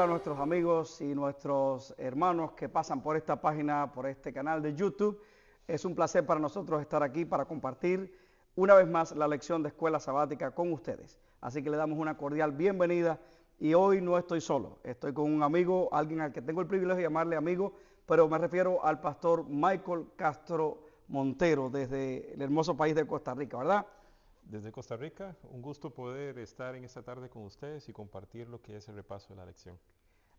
a nuestros amigos y nuestros hermanos que pasan por esta página, por este canal de YouTube. Es un placer para nosotros estar aquí para compartir una vez más la lección de Escuela Sabática con ustedes. Así que le damos una cordial bienvenida y hoy no estoy solo, estoy con un amigo, alguien al que tengo el privilegio de llamarle amigo, pero me refiero al pastor Michael Castro Montero desde el hermoso país de Costa Rica, ¿verdad? Desde Costa Rica, un gusto poder estar en esta tarde con ustedes y compartir lo que es el repaso de la lección.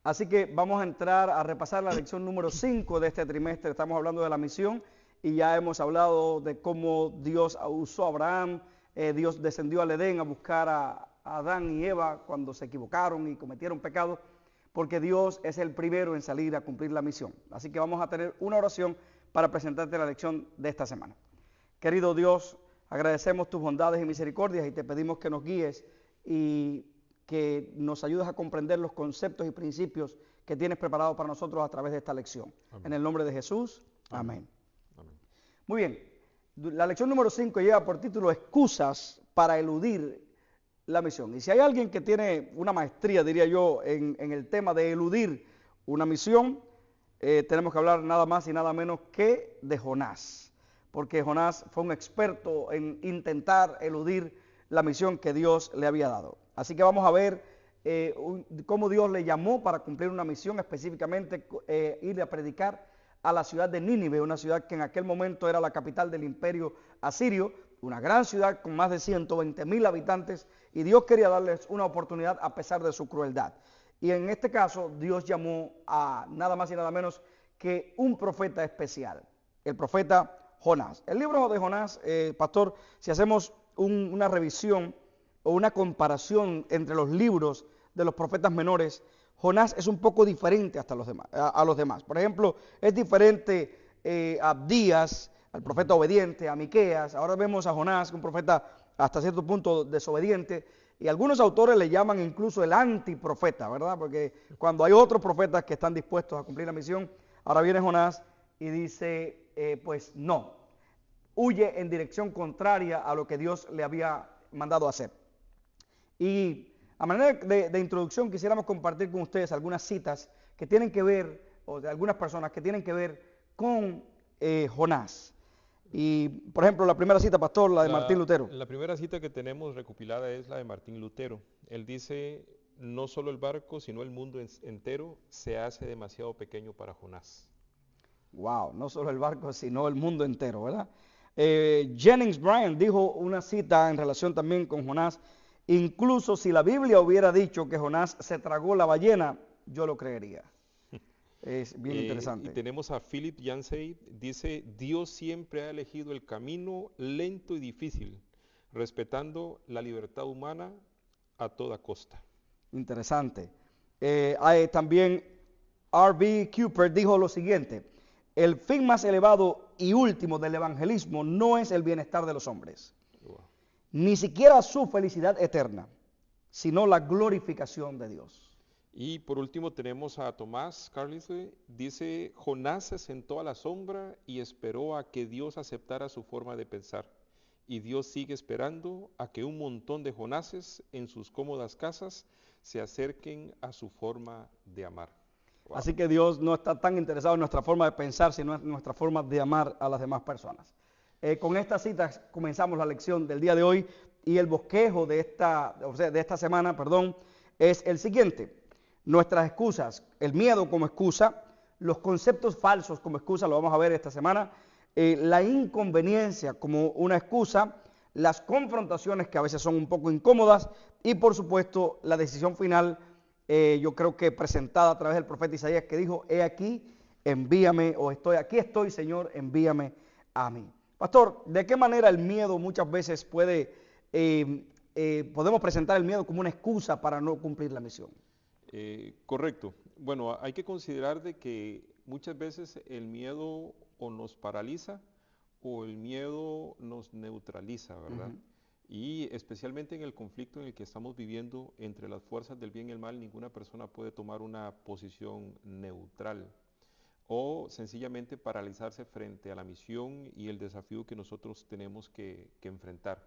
Así que vamos a entrar a repasar la lección número 5 de este trimestre. Estamos hablando de la misión y ya hemos hablado de cómo Dios usó a Abraham, Dios descendió al Edén a buscar a Adán y Eva cuando se equivocaron y cometieron pecado, porque Dios es el primero en salir a cumplir la misión. Así que vamos a tener una oración para presentarte la lección de esta semana. Querido Dios, agradecemos tus bondades y misericordias y te pedimos que nos guíes y que nos ayudes a comprender los conceptos y principios que tienes preparados para nosotros a través de esta lección. Amén. En el nombre de Jesús, amén. Amén. Muy bien, la lección número 5 lleva por título Excusas para eludir la misión. Y si hay alguien que tiene una maestría, diría yo, en el tema de eludir una misión, tenemos que hablar nada más y nada menos que de Jonás. Porque Jonás fue un experto en intentar eludir la misión que Dios le había dado. Así que vamos a ver cómo Dios le llamó para cumplir una misión, específicamente ir a predicar a la ciudad de Nínive, una ciudad que en aquel momento era la capital del imperio asirio, una gran ciudad con más de 120,000 habitantes, y Dios quería darles una oportunidad a pesar de su crueldad. Y en este caso Dios llamó a nada más y nada menos que un profeta especial, el profeta Jonás. El libro de Jonás, pastor, si hacemos una revisión o una comparación entre los libros de los profetas menores, Jonás es un poco diferente hasta a los demás. Por ejemplo, es diferente a Abdías, al profeta obediente, a Miqueas. Ahora vemos a Jonás, un profeta hasta cierto punto desobediente, y algunos autores le llaman incluso el antiprofeta, ¿verdad? Porque cuando hay otros profetas que están dispuestos a cumplir la misión, ahora viene Jonás y dice, pues no, huye en dirección contraria a lo que Dios le había mandado hacer. Y a manera de introducción quisiéramos compartir con ustedes algunas citas que tienen que ver, o de algunas personas que tienen que ver con Jonás. Y, por ejemplo, la primera cita, pastor, la de Martín Lutero. La primera cita que tenemos recopilada es la de Martín Lutero. Él dice, no solo el barco, sino el mundo entero se hace demasiado pequeño para Jonás. Wow, no solo el barco, sino el mundo entero, ¿verdad? Jennings Bryan dijo una cita en relación también con Jonás. Incluso si la Biblia hubiera dicho que Jonás se tragó la ballena, yo lo creería. Es bien interesante. Y tenemos a Philip Yancey, dice, Dios siempre ha elegido el camino lento y difícil, respetando la libertad humana a toda costa. Interesante. Hay también R.B. Cooper dijo lo siguiente: el fin más elevado y último del evangelismo no es el bienestar de los hombres, Wow. ni siquiera su felicidad eterna, sino la glorificación de Dios. Y por último tenemos a Tomás Carlyle, dice, Jonás se sentó a la sombra y esperó a que Dios aceptara su forma de pensar. Y Dios sigue esperando a que un montón de Jonases en sus cómodas casas se acerquen a su forma de amar. Wow. Así que Dios no está tan interesado en nuestra forma de pensar, sino en nuestra forma de amar a las demás personas. Con estas citas comenzamos la lección del día de hoy, y el bosquejo de esta semana, es el siguiente: nuestras excusas, el miedo como excusa, los conceptos falsos como excusa, lo vamos a ver esta semana, la inconveniencia como una excusa, las confrontaciones que a veces son un poco incómodas, y por supuesto la decisión final, yo creo que presentada a través del profeta Isaías, que dijo, he aquí, envíame, o aquí estoy, Señor, envíame a mí. Pastor, ¿de qué manera el miedo muchas veces podemos presentar el miedo como una excusa para no cumplir la misión? Correcto. Bueno, hay que considerar de que muchas veces el miedo o nos paraliza o el miedo nos neutraliza, ¿verdad? Uh-huh. Y especialmente en el conflicto en el que estamos viviendo entre las fuerzas del bien y el mal, ninguna persona puede tomar una posición neutral o sencillamente paralizarse frente a la misión y el desafío que nosotros tenemos que enfrentar.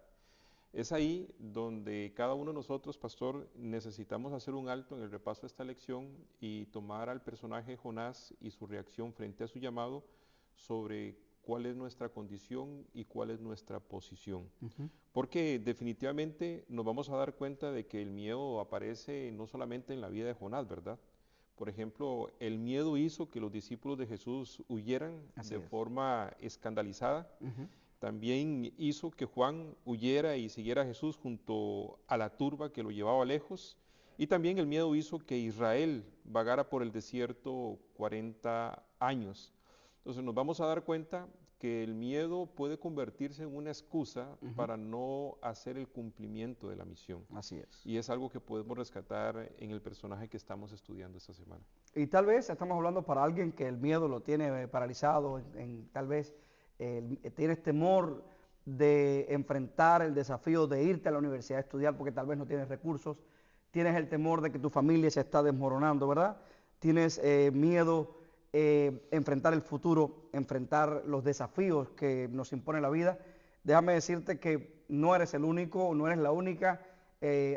Es ahí donde cada uno de nosotros, pastor, necesitamos hacer un alto en el repaso de esta lección y tomar al personaje Jonás y su reacción frente a su llamado sobre cuál es nuestra condición y cuál es nuestra posición. Porque definitivamente nos vamos a dar cuenta de que el miedo aparece no solamente en la vida de Jonás, ¿verdad? Por ejemplo, el miedo hizo que los discípulos de Jesús huyeran de forma escandalizada. También hizo que Juan huyera y siguiera a Jesús junto a la turba que lo llevaba lejos. Y también el miedo hizo que Israel vagara por el desierto 40 años. Entonces nos vamos a dar cuenta que el miedo puede convertirse en una excusa para no hacer el cumplimiento de la misión. Así es. Y es algo que podemos rescatar en el personaje que estamos estudiando esta semana. Y tal vez estamos hablando para alguien que el miedo lo tiene paralizado, tal vez tienes temor de enfrentar el desafío de irte a la universidad a estudiar porque tal vez no tienes recursos, tienes el temor de que tu familia se está desmoronando, ¿verdad? Tienes miedo enfrentar el futuro, enfrentar los desafíos que nos impone la vida. Déjame decirte que no eres el único, no eres la única.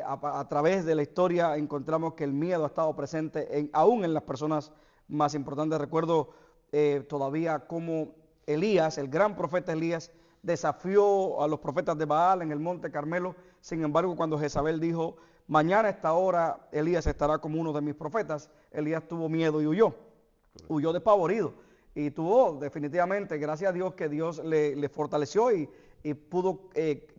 A través de la historia encontramos que el miedo ha estado presente aún en las personas más importantes. Recuerdo todavía cómo Elías, el gran profeta Elías, desafió a los profetas de Baal en el monte Carmelo. Sin embargo, cuando Jezabel dijo, mañana a esta hora Elías estará como uno de mis profetas, Elías tuvo miedo y huyó. Huyó despavorido y tuvo definitivamente, gracias a Dios, que Dios le fortaleció y pudo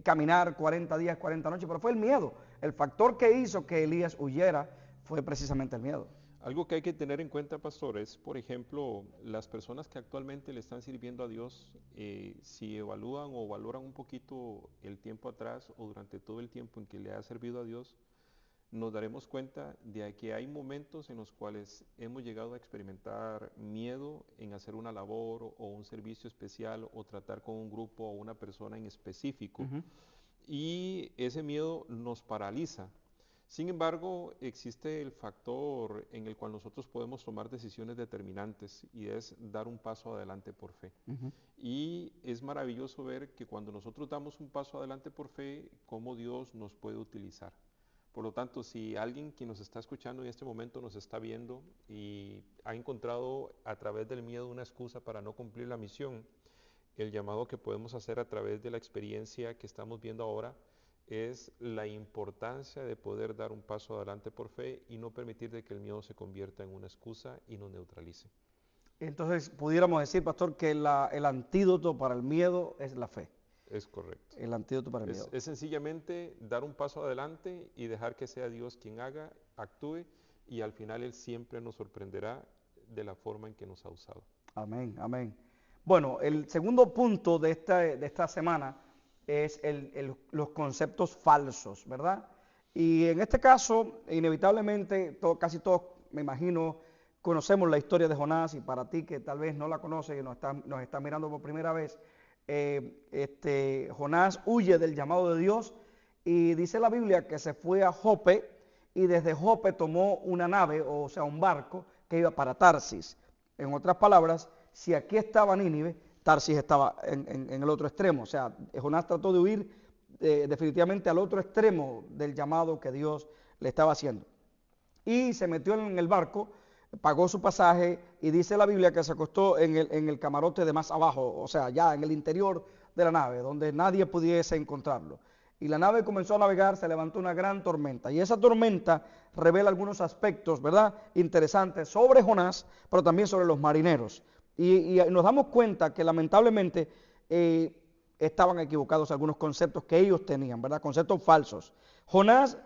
caminar 40 días, 40 noches, pero fue el miedo. El factor que hizo que Elías huyera fue precisamente el miedo. Algo que hay que tener en cuenta, pastor, es, por ejemplo, las personas que actualmente le están sirviendo a Dios, si evalúan o valoran un poquito el tiempo atrás o durante todo el tiempo en que le ha servido a Dios, nos daremos cuenta de que hay momentos en los cuales hemos llegado a experimentar miedo en hacer una labor o un servicio especial o tratar con un grupo o una persona en específico. Y ese miedo nos paraliza. Sin embargo, existe el factor en el cual nosotros podemos tomar decisiones determinantes y es dar un paso adelante por fe. Y es maravilloso ver que cuando nosotros damos un paso adelante por fe, cómo Dios nos puede utilizar. Por lo tanto, si alguien que nos está escuchando en este momento nos está viendo y ha encontrado a través del miedo una excusa para no cumplir la misión, el llamado que podemos hacer a través de la experiencia que estamos viendo ahora es la importancia de poder dar un paso adelante por fe y no permitir de que el miedo se convierta en una excusa y nos neutralice. Entonces, pudiéramos decir, pastor, que el antídoto para el miedo es la fe. Es correcto. El antídoto para el miedo. Es sencillamente dar un paso adelante y dejar que sea Dios quien haga, actúe, y al final Él siempre nos sorprenderá de la forma en que nos ha usado. Amén, amén. Bueno, el segundo punto de esta semana es los conceptos falsos, ¿verdad? Y en este caso, inevitablemente, casi todos, me imagino, conocemos la historia de Jonás, y para ti que tal vez no la conoces y nos está mirando por primera vez, Jonás huye del llamado de Dios y dice la Biblia que se fue a Jope y desde Jope tomó una nave, o sea, un barco que iba para Tarsis. En otras palabras, si aquí estaba Nínive, Tarsis estaba en el otro extremo. O sea, Jonás trató de huir definitivamente al otro extremo del llamado que Dios le estaba haciendo. Y se metió en el barco, pagó su pasaje y dice la Biblia que se acostó en el camarote de más abajo, o sea, ya en el interior de la nave, donde nadie pudiese encontrarlo. Y la nave comenzó a navegar, se levantó una gran tormenta. Y esa tormenta revela algunos aspectos, ¿verdad?, interesantes sobre Jonás, pero también sobre los marineros. Y nos damos cuenta que lamentablemente estaban equivocados algunos conceptos que ellos tenían, ¿verdad?, conceptos falsos. Jonás,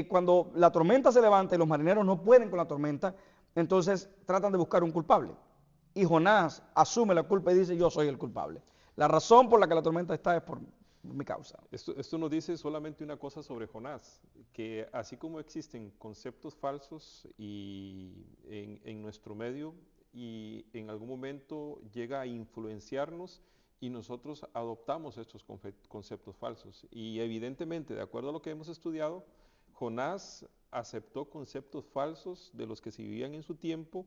cuando la tormenta se levanta y los marineros no pueden con la tormenta, entonces tratan de buscar un culpable. Y Jonás asume la culpa y dice, yo soy el culpable. La razón por la que la tormenta está es por mi causa. Esto nos dice solamente una cosa sobre Jonás, que así como existen conceptos falsos en nuestro medio y en algún momento llega a influenciarnos y nosotros adoptamos estos conceptos falsos. Y evidentemente, de acuerdo a lo que hemos estudiado, Jonás aceptó conceptos falsos de los que se vivían en su tiempo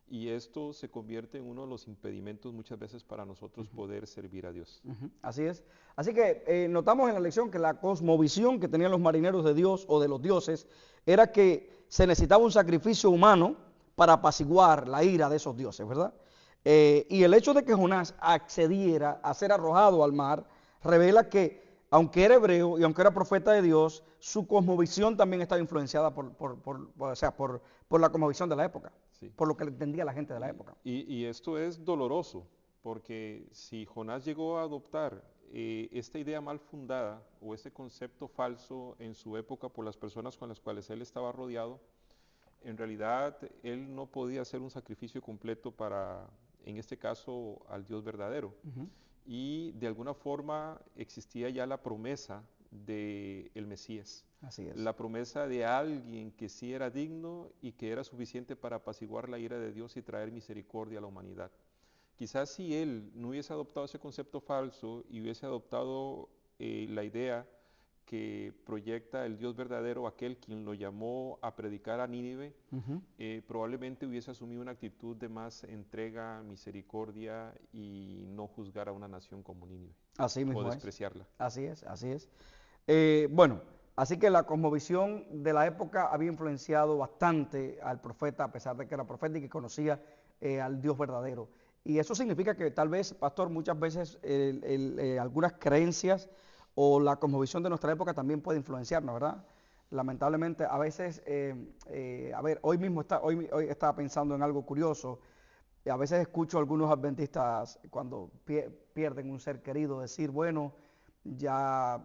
y esto se convierte en uno de los impedimentos muchas veces para nosotros poder servir a Dios. Así es. Así que notamos en la lección que la cosmovisión que tenían los marineros de Dios o de los dioses era que se necesitaba un sacrificio humano para apaciguar la ira de esos dioses, ¿verdad? Y el hecho de que Jonás accediera a ser arrojado al mar revela que, aunque era hebreo y aunque era profeta de Dios, su cosmovisión también estaba influenciada por la cosmovisión de la época, Sí. por lo que entendía la gente de la época. Y esto es doloroso, porque si Jonás llegó a adoptar esta idea mal fundada o este concepto falso en su época por las personas con las cuales él estaba rodeado, en realidad él no podía hacer un sacrificio completo para, en este caso, al Dios verdadero. Y de alguna forma existía ya la promesa del Mesías. Así es. La promesa de alguien que sí era digno y que era suficiente para apaciguar la ira de Dios y traer misericordia a la humanidad. Quizás si él no hubiese adoptado ese concepto falso y hubiese adoptado la idea que proyecta el Dios verdadero, aquel quien lo llamó a predicar a Nínive, probablemente hubiese asumido una actitud de más entrega, misericordia y no juzgar a una nación como Nínive. Así mismo o es. despreciarla. Así es, así es. Bueno, así que la cosmovisión de la época había influenciado bastante al profeta, a pesar de que era profeta y que conocía al Dios verdadero. Y eso significa que tal vez, pastor, muchas veces algunas creencias o la cosmovisión de nuestra época también puede influenciarnos, ¿verdad? Lamentablemente, a veces, hoy estaba pensando en algo curioso. A veces escucho a algunos adventistas cuando pierden un ser querido decir, bueno, ya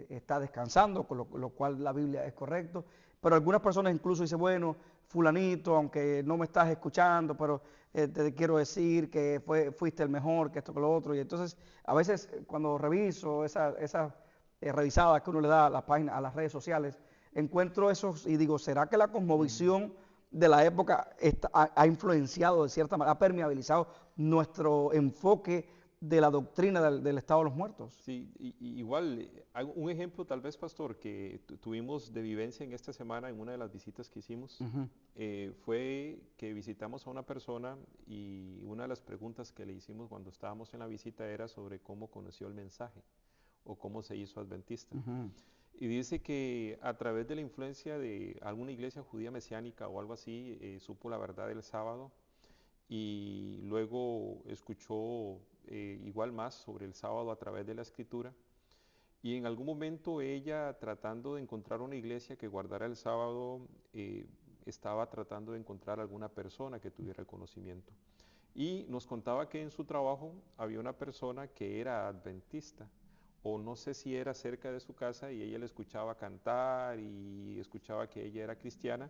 está descansando, con lo cual la Biblia es correcto. Pero algunas personas incluso dicen, bueno, fulanito, aunque no me estás escuchando, pero te quiero decir que fuiste el mejor, que esto, que lo otro. Y entonces, a veces cuando reviso esas revisadas que uno le da a las páginas, a las redes sociales, encuentro esos y digo, ¿será que la cosmovisión de la época ha influenciado de cierta manera, ha permeabilizado nuestro enfoque de la doctrina del estado de los muertos? Sí, igual, un ejemplo tal vez, pastor, que tuvimos de vivencia en esta semana en una de las visitas que hicimos, fue que visitamos a una persona y una de las preguntas que le hicimos cuando estábamos en la visita era sobre cómo conoció el mensaje o cómo se hizo adventista. Y dice que a través de la influencia de alguna iglesia judía mesiánica o algo así, supo la verdad del sábado y luego escuchó igual más sobre el sábado a través de la escritura. Y en algún momento ella, tratando de encontrar una iglesia que guardara el sábado, estaba tratando de encontrar alguna persona que tuviera el conocimiento. Y nos contaba que en su trabajo había una persona que era adventista, o no sé si era cerca de su casa y ella le escuchaba cantar y escuchaba que ella era cristiana,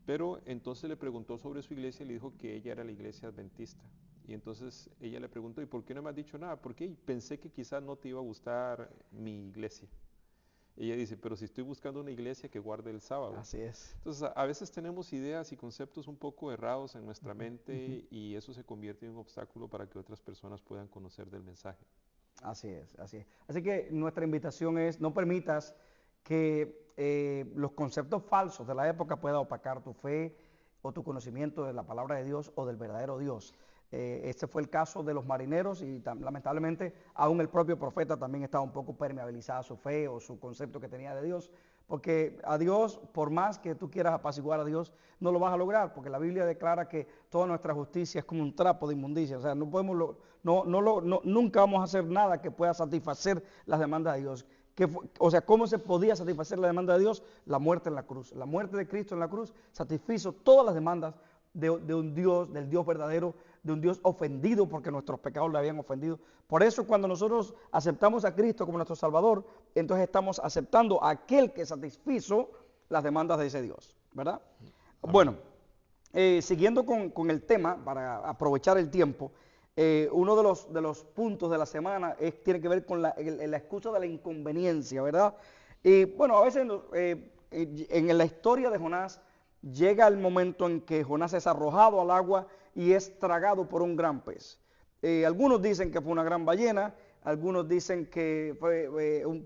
pero entonces le preguntó sobre su iglesia y le dijo que ella era la iglesia adventista. Y entonces ella le preguntó, ¿y por qué no me has dicho nada? ¿Por qué? Y pensé que quizás no te iba a gustar mi iglesia. Ella dice, pero si estoy buscando una iglesia que guarde el sábado. Así es. Entonces, a veces tenemos ideas y conceptos un poco errados en nuestra mente y eso se convierte en un obstáculo para que otras personas puedan conocer del mensaje. Así es, así es. Así que nuestra invitación es, no permitas que los conceptos falsos de la época puedan opacar tu fe o tu conocimiento de la palabra de Dios o del verdadero Dios. Este fue el caso de los marineros y lamentablemente aún el propio profeta también estaba un poco permeabilizada su fe o su concepto que tenía de Dios, porque a Dios, por más que tú quieras apaciguar a Dios, no lo vas a lograr, porque la Biblia declara que toda nuestra justicia es como un trapo de inmundicia, o sea, no podemos, nunca vamos a hacer nada que pueda satisfacer las demandas de Dios. O sea, ¿cómo se podía satisfacer la demanda de Dios? La muerte en la cruz. La muerte de Cristo en la cruz satisfizo todas las demandas de un Dios, del Dios verdadero, de un Dios ofendido porque nuestros pecados le habían ofendido. Por eso cuando nosotros aceptamos a Cristo como nuestro Salvador, entonces estamos aceptando a aquel que satisfizo las demandas de ese Dios, ¿verdad? Amén. Bueno, siguiendo con el tema, para aprovechar el tiempo, uno de los puntos de la semana tiene que ver con la excusa de la inconveniencia, ¿verdad? Y bueno, a veces en la historia de Jonás llega el momento en que Jonás es arrojado al agua y es tragado por un gran pez. Algunos dicen que fue una gran ballena, algunos dicen que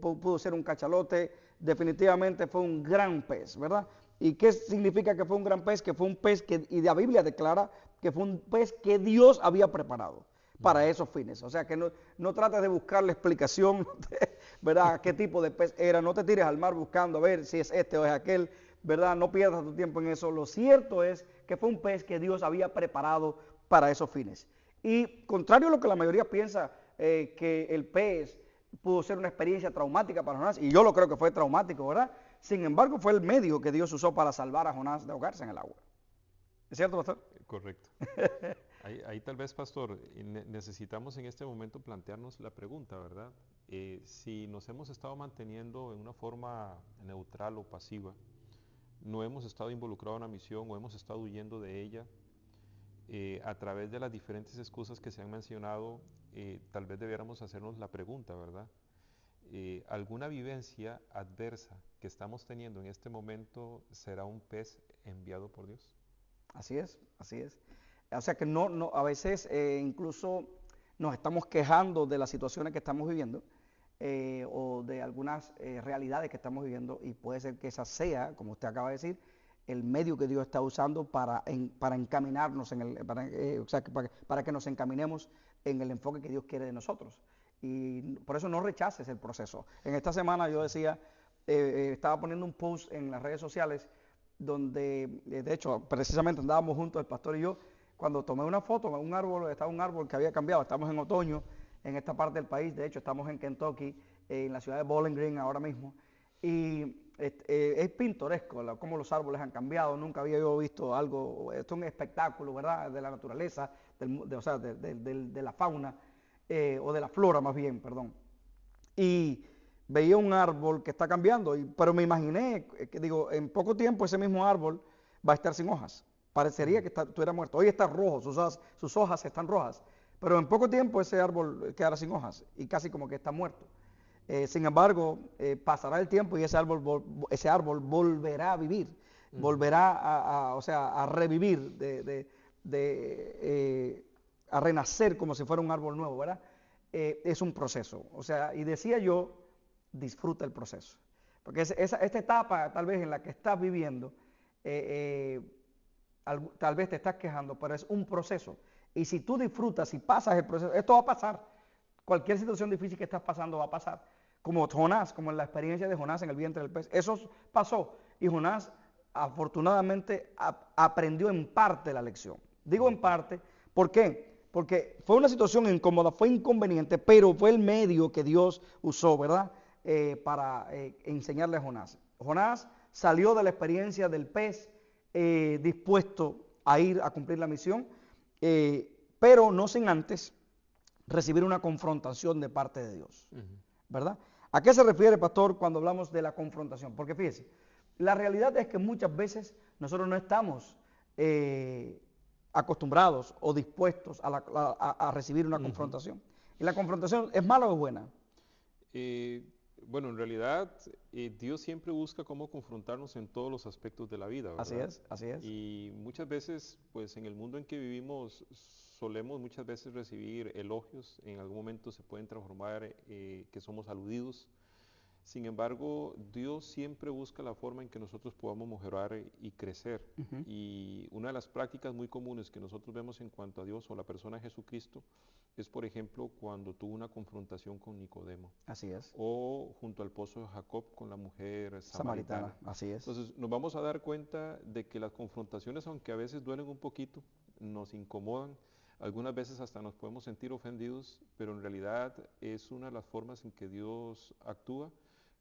pudo ser un cachalote, definitivamente fue un gran pez, ¿verdad? ¿Y qué significa que fue un gran pez? Que fue un pez que, y la Biblia declara que fue un pez que Dios había preparado para esos fines. O sea que no trates de buscar la explicación, ¿verdad? ¿Qué tipo de pez era? No te tires al mar buscando a ver si es este o es aquel, ¿verdad? No pierdas tu tiempo en eso. Lo cierto es que fue un pez que Dios había preparado para esos fines. Y contrario a lo que la mayoría piensa, que el pez pudo ser una experiencia traumática para Jonás, y yo lo creo que fue traumático, ¿verdad? Sin embargo, fue el medio que Dios usó para salvar a Jonás de ahogarse en el agua. ¿Es cierto, pastor? Correcto. Ahí tal vez, pastor, necesitamos en este momento plantearnos la pregunta, ¿verdad? Si nos hemos estado manteniendo en una forma neutral o pasiva, no hemos estado involucrados en una misión o hemos estado huyendo de ella, a través de las diferentes excusas que se han mencionado, tal vez debiéramos hacernos la pregunta, ¿verdad? ¿Alguna vivencia adversa que estamos teniendo en este momento será un pez enviado por Dios? Así es, así es. O sea que a veces incluso nos estamos quejando de las situaciones que estamos viviendo, o de algunas realidades que estamos viviendo, y puede ser que esa sea, como usted acaba de decir, el medio que Dios está usando para encaminarnos, o sea, para que nos encaminemos en el enfoque que Dios quiere de nosotros. Y por eso no rechaces el proceso. En esta semana yo decía, estaba poniendo un post en las redes sociales donde, de hecho, precisamente andábamos juntos el pastor y yo, cuando tomé una foto, estaba un árbol que había cambiado, estamos en otoño en esta parte del país, de hecho estamos en Kentucky, en la ciudad de Bowling Green ahora mismo, y es pintoresco cómo los árboles han cambiado. Nunca había yo visto algo, esto es un espectáculo, ¿verdad?, de la naturaleza, o sea, de la fauna, o de la flora más bien, perdón. Y veía un árbol que está cambiando, pero me imaginé, que digo, en poco tiempo ese mismo árbol va a estar sin hojas. Parecería que estuviera muerto. Hoy está rojo, sus hojas están rojas, pero en poco tiempo ese árbol quedará sin hojas y casi como que está muerto. Sin embargo, pasará el tiempo y ese árbol volverá a vivir, volverá o sea, a revivir, a renacer como si fuera un árbol nuevo, ¿verdad? Es un proceso. O sea, y decía yo, disfruta el proceso. Porque esta etapa tal vez en la que estás viviendo, tal vez te estás quejando, pero es un proceso. Y si tú disfrutas y pasas el proceso, esto va a pasar. Cualquier situación difícil que estás pasando va a pasar. Como Jonás, como en la experiencia de Jonás en el vientre del pez. Eso pasó. Y Jonás, afortunadamente, aprendió en parte la lección. Digo en parte, ¿por qué? Porque fue una situación incómoda, fue inconveniente, pero fue el medio que Dios usó, ¿verdad?, para enseñarle a Jonás. Jonás salió de la experiencia del pez dispuesto a ir a cumplir la misión, pero no sin antes recibir una confrontación de parte de Dios, ¿verdad? ¿A qué se refiere, pastor, cuando hablamos de la confrontación? Porque fíjese, la realidad es que muchas veces nosotros no estamos acostumbrados o dispuestos a recibir una confrontación. ¿Y la confrontación es mala o es buena? Bueno, en realidad Dios siempre busca cómo confrontarnos en todos los aspectos de la vida, ¿verdad? Así es, así es. Y muchas veces, pues en el mundo en que vivimos, solemos muchas veces recibir elogios, en algún momento se pueden transformar que somos aludidos. Sin embargo, Dios siempre busca la forma en que nosotros podamos mejorar y crecer. Y una de las prácticas muy comunes que nosotros vemos en cuanto a Dios o la persona de Jesucristo es, por ejemplo, cuando tuvo una confrontación con Nicodemo. Así es. O junto al pozo de Jacob con la mujer samaritana. Así es. Entonces nos vamos a dar cuenta de que las confrontaciones, aunque a veces duelen un poquito, nos incomodan, algunas veces hasta nos podemos sentir ofendidos, pero en realidad es una de las formas en que Dios actúa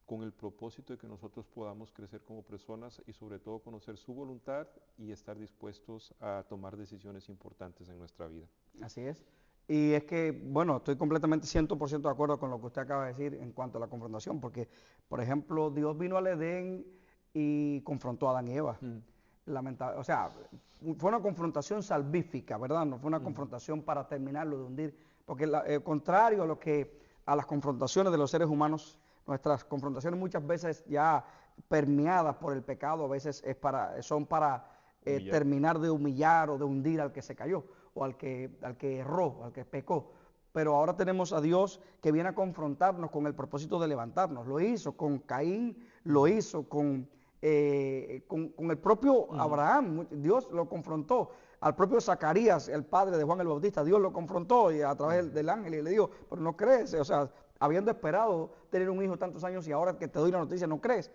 con el propósito de que nosotros podamos crecer como personas y sobre todo conocer su voluntad y estar dispuestos a tomar decisiones importantes en nuestra vida. Así es. Y es que, bueno, estoy completamente 100% de acuerdo con lo que usted acaba de decir en cuanto a la confrontación, porque, por ejemplo, Dios vino al Edén y confrontó a Adán y Eva. O sea, fue una confrontación salvífica, ¿verdad? No fue una confrontación para terminarlo de hundir, porque contrario a las confrontaciones de los seres humanos, nuestras confrontaciones muchas veces ya permeadas por el pecado, a veces son para terminar de humillar o de hundir al que se cayó, o al que erró, al que pecó. Pero ahora tenemos a Dios que viene a confrontarnos con el propósito de levantarnos. Lo hizo con Caín, lo hizo con el propio Abraham. Dios lo confrontó. Al propio Zacarías, el padre de Juan el Bautista, Dios lo confrontó y a través del ángel y le dijo, pero no crees, o sea, habiendo esperado tener un hijo tantos años y ahora que te doy la noticia no crees.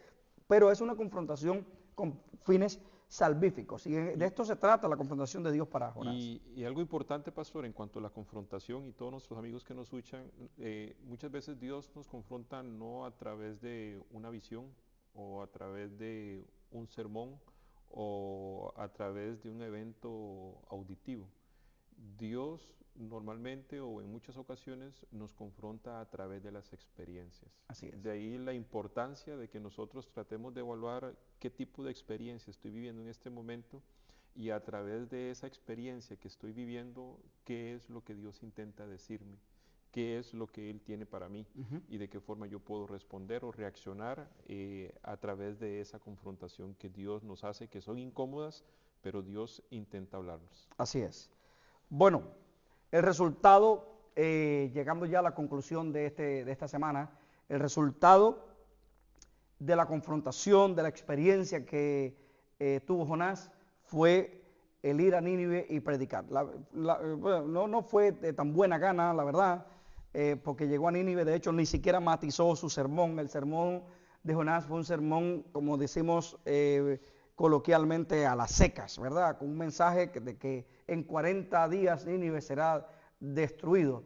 Pero es una confrontación con fines salvíficos y de esto se trata la confrontación de Dios para Jonás. Y algo importante, pastor, en cuanto a la confrontación y todos nuestros amigos que nos escuchan, muchas veces Dios nos confronta no a través de una visión o a través de un sermón o a través de un evento auditivo. Dios normalmente o en muchas ocasiones nos confronta a través de las experiencias. Así es. De ahí la importancia de que nosotros tratemos de evaluar qué tipo de experiencia estoy viviendo en este momento y a través de esa experiencia que estoy viviendo, qué es lo que Dios intenta decirme, qué es lo que Él tiene para mí y de qué forma yo puedo responder o reaccionar a través de esa confrontación que Dios nos hace, que son incómodas, pero Dios intenta hablarnos. Así es. Bueno, el resultado, llegando ya a la conclusión de esta semana, el resultado de la confrontación, de la experiencia que tuvo Jonás, fue el ir a Nínive y predicar. Bueno, no fue de tan buena gana, la verdad, porque llegó a Nínive, de hecho ni siquiera matizó su sermón. El sermón de Jonás fue un sermón, como decimos coloquialmente, a las secas, ¿verdad? Con un mensaje de que en 40 días Nínive será destruido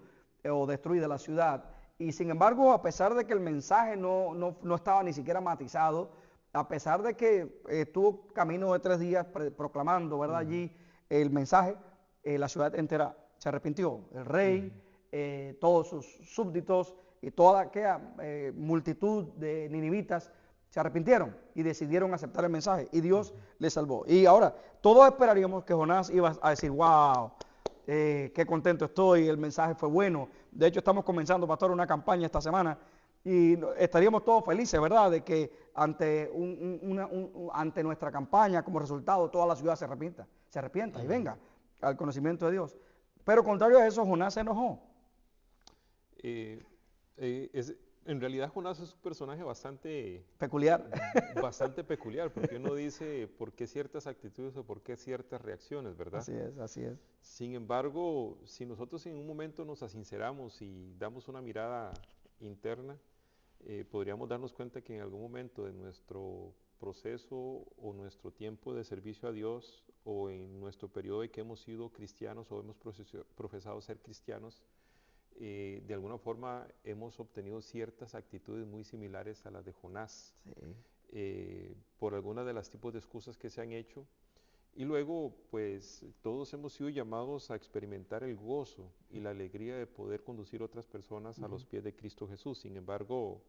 o destruida la ciudad. Y sin embargo, a pesar de que el mensaje no estaba ni siquiera matizado, a pesar de que estuvo camino de 3 días proclamando, ¿verdad? Allí el mensaje, la ciudad entera se arrepintió. El rey, todos sus súbditos y toda aquella multitud de ninivitas se arrepintieron y decidieron aceptar el mensaje y Dios les salvó. Y ahora, todos esperaríamos que Jonás iba a decir, wow, qué contento estoy, el mensaje fue bueno. De hecho, estamos comenzando, pastor, una campaña esta semana y estaríamos todos felices, ¿verdad?, de que ante nuestra campaña, como resultado, toda la ciudad se arrepienta y venga al conocimiento de Dios. Pero contrario a eso, Jonás se enojó. En realidad Jonás es un personaje bastante peculiar, porque uno dice por qué ciertas actitudes o por qué ciertas reacciones, ¿verdad? Así es, así es. Sin embargo, si nosotros en un momento nos asinceramos y damos una mirada interna, podríamos darnos cuenta que en algún momento de nuestro proceso o nuestro tiempo de servicio a Dios o en nuestro periodo de que hemos sido cristianos o hemos profesado ser cristianos, de alguna forma hemos obtenido ciertas actitudes muy similares a las de Jonás, por algunas de las tipos de excusas que se han hecho, y luego pues todos hemos sido llamados a experimentar el gozo y la alegría de poder conducir a otras personas a los pies de Cristo Jesús. Sin embargo,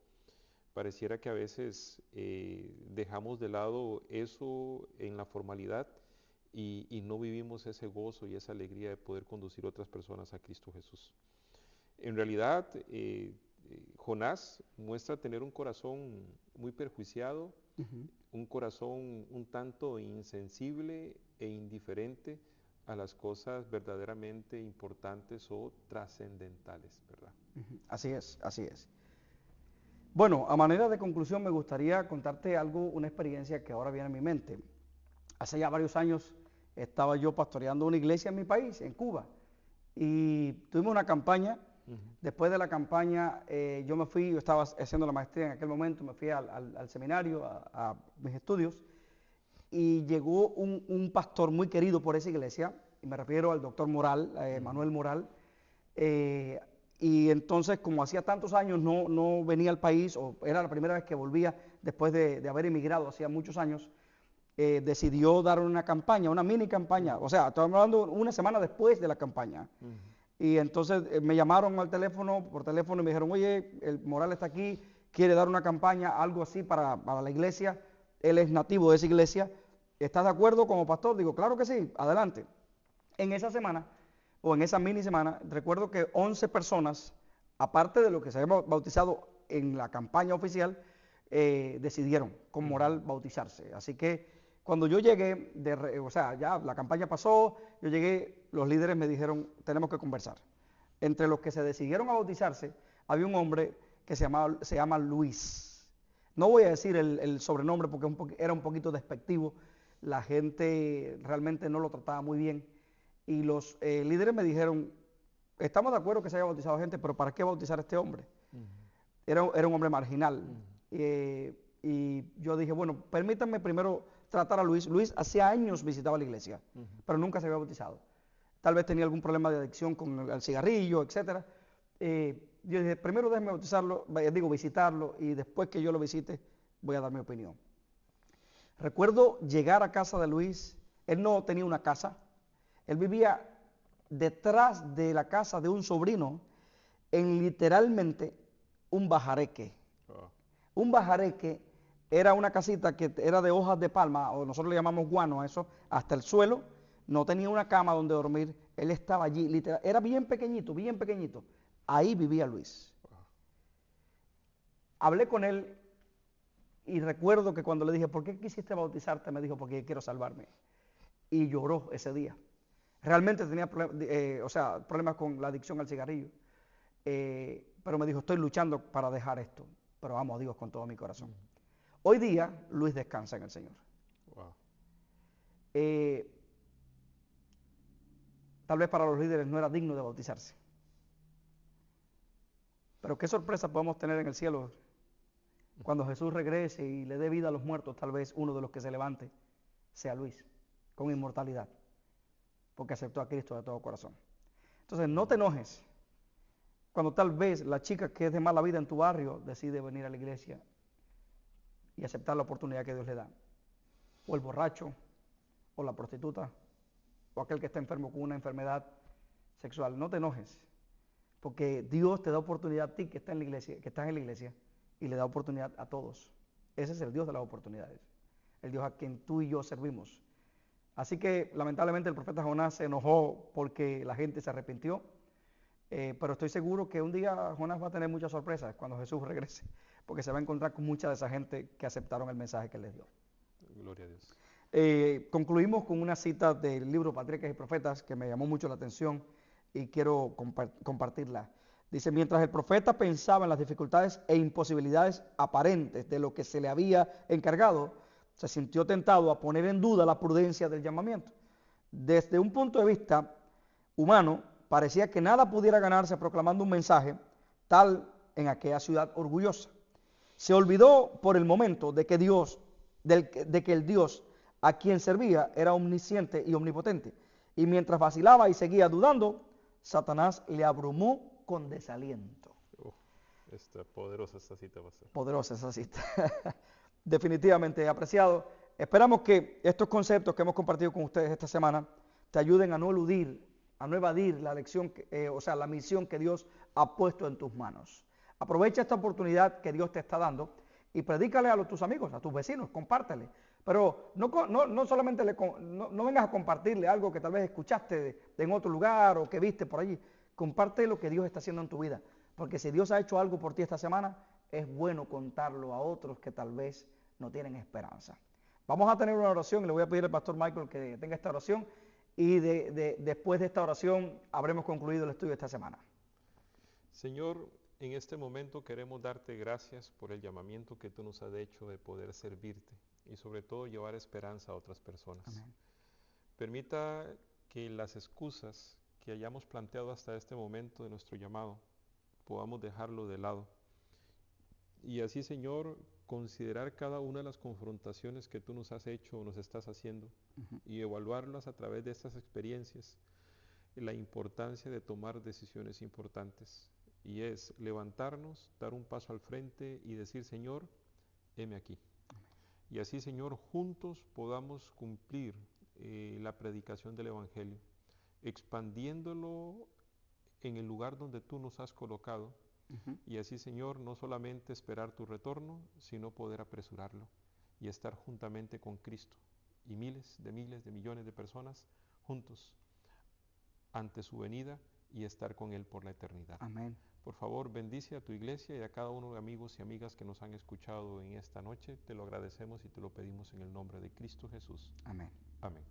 pareciera que a veces dejamos de lado eso en la formalidad y no vivimos ese gozo y esa alegría de poder conducir a otras personas a Cristo Jesús. En realidad, Jonás muestra tener un corazón muy perjuiciado, un corazón un tanto insensible e indiferente a las cosas verdaderamente importantes o trascendentales, ¿verdad? Así es, así es. Bueno, a manera de conclusión me gustaría contarte una experiencia que ahora viene a mi mente. Hace ya varios años estaba yo pastoreando una iglesia en mi país, en Cuba, y tuvimos una campaña. Después de la campaña yo estaba haciendo la maestría en aquel momento, me fui al seminario, a mis estudios, y llegó un pastor muy querido por esa iglesia, y me refiero al doctor Moral, Manuel Moral, y entonces como hacía tantos años no venía al país, o era la primera vez que volvía después de haber emigrado hacía muchos años, decidió dar una campaña, una mini campaña, o sea, estamos hablando una semana después de la campaña. Y entonces me llamaron por teléfono y me dijeron, oye, el Moral está aquí, quiere dar una campaña, algo así para la iglesia, él es nativo de esa iglesia, ¿estás de acuerdo como pastor? Digo, claro que sí, adelante. En esa semana, o en esa mini semana, recuerdo que 11 personas, aparte de lo que se había bautizado en la campaña oficial, decidieron con Moral bautizarse. Así que cuando yo llegué, o sea, ya la campaña pasó, yo llegué, los líderes me dijeron, tenemos que conversar. Entre los que se decidieron a bautizarse, había un hombre que se llama Luis. No voy a decir el sobrenombre porque era un poquito despectivo. La gente realmente no lo trataba muy bien. Y los líderes me dijeron, estamos de acuerdo que se haya bautizado gente, pero ¿para qué bautizar a este hombre? Ujú, Era un hombre marginal. ujú, Y yo dije, bueno, permítanme primero tratar a Luis. Luis hacía años visitaba la iglesia, ujú. pero nunca se había bautizado. Tal vez tenía algún problema de adicción con el cigarrillo, etcétera. Yo dije, primero déjeme bautizarlo, visitarlo, y después que yo lo visite, voy a dar mi opinión. Recuerdo llegar a casa de Luis. Él no tenía una casa, él vivía detrás de la casa de un sobrino en literalmente un bajareque. Wow. Un bajareque era una casita que era de hojas de palma, o nosotros le llamamos guano a eso, hasta el suelo. No tenía una cama donde dormir. Él estaba allí, literal, era bien pequeñito, bien pequeñito. Ahí vivía Luis. Wow. Hablé con él y recuerdo que cuando le dije, ¿por qué quisiste bautizarte? Me dijo, porque quiero salvarme. Y lloró ese día. Realmente tenía problemas con la adicción al cigarrillo. Pero me dijo, estoy luchando para dejar esto, pero amo a Dios con todo mi corazón. Ujú. Hoy día, Luis descansa en el Señor. Wow. Eh, Tal vez para los líderes no era digno de bautizarse. Pero qué sorpresa podemos tener en el cielo cuando Jesús regrese y le dé vida a los muertos. Tal vez uno de los que se levante sea Luis, con inmortalidad, porque aceptó a Cristo de todo corazón. Entonces, no te enojes cuando tal vez la chica que es de mala vida en tu barrio decide venir a la iglesia y aceptar la oportunidad que Dios le da. O el borracho, o la prostituta, o aquel que está enfermo con una enfermedad sexual. No te enojes, porque Dios te da oportunidad a ti que estás en la iglesia, y le da oportunidad a todos. Ese es el Dios de las oportunidades, el Dios a quien tú y yo servimos. Así que lamentablemente el profeta Jonás se enojó porque la gente se arrepintió, pero estoy seguro que un día Jonás va a tener muchas sorpresas cuando Jesús regrese, porque se va a encontrar con mucha de esa gente que aceptaron el mensaje que él les dio. Gloria a Dios. Concluimos con una cita del libro Patriarcas y Profetas que me llamó mucho la atención y quiero compartirla. Dice, mientras el profeta pensaba en las dificultades e imposibilidades aparentes de lo que se le había encargado, se sintió tentado a poner en duda la prudencia del llamamiento. Desde un punto de vista humano, parecía que nada pudiera ganarse proclamando un mensaje tal en aquella ciudad orgullosa. Se olvidó por el momento de que el Dios a quien servía era omnisciente y omnipotente. Y mientras vacilaba y seguía dudando, Satanás le abrumó con desaliento. Poderosa esta cita va a ser. Poderosa esa cita. Definitivamente apreciado. Esperamos que estos conceptos que hemos compartido con ustedes esta semana te ayuden a no eludir, a no evadir la lección, la misión que Dios ha puesto en tus manos. Aprovecha esta oportunidad que Dios te está dando y predícale a tus amigos, a tus vecinos, compártele. Pero no solamente no vengas a compartirle algo que tal vez escuchaste en otro lugar o que viste por allí. Comparte lo que Dios está haciendo en tu vida. Porque si Dios ha hecho algo por ti esta semana, es bueno contarlo a otros que tal vez no tienen esperanza. Vamos a tener una oración y le voy a pedir al pastor Michael que tenga esta oración. Y después de esta oración habremos concluido el estudio de esta semana. Señor, en este momento queremos darte gracias por el llamamiento que tú nos has hecho de poder servirte y sobre todo llevar esperanza a otras personas. Amén. Permita que las excusas que hayamos planteado hasta este momento de nuestro llamado podamos dejarlo de lado. Y así, Señor, considerar cada una de las confrontaciones que tú nos has hecho o nos estás haciendo y evaluarlas a través de estas experiencias, la importancia de tomar decisiones importantes. Y es levantarnos, dar un paso al frente y decir, Señor, heme aquí. Y así, Señor, juntos podamos cumplir la predicación del Evangelio, expandiéndolo en el lugar donde tú nos has colocado. Y así, Señor, no solamente esperar tu retorno, sino poder apresurarlo y estar juntamente con Cristo y miles, de millones de personas juntos ante su venida y estar con Él por la eternidad. Amén. Por favor, bendice a tu iglesia y a cada uno de amigos y amigas que nos han escuchado en esta noche. Te lo agradecemos y te lo pedimos en el nombre de Cristo Jesús. Amén. Amén.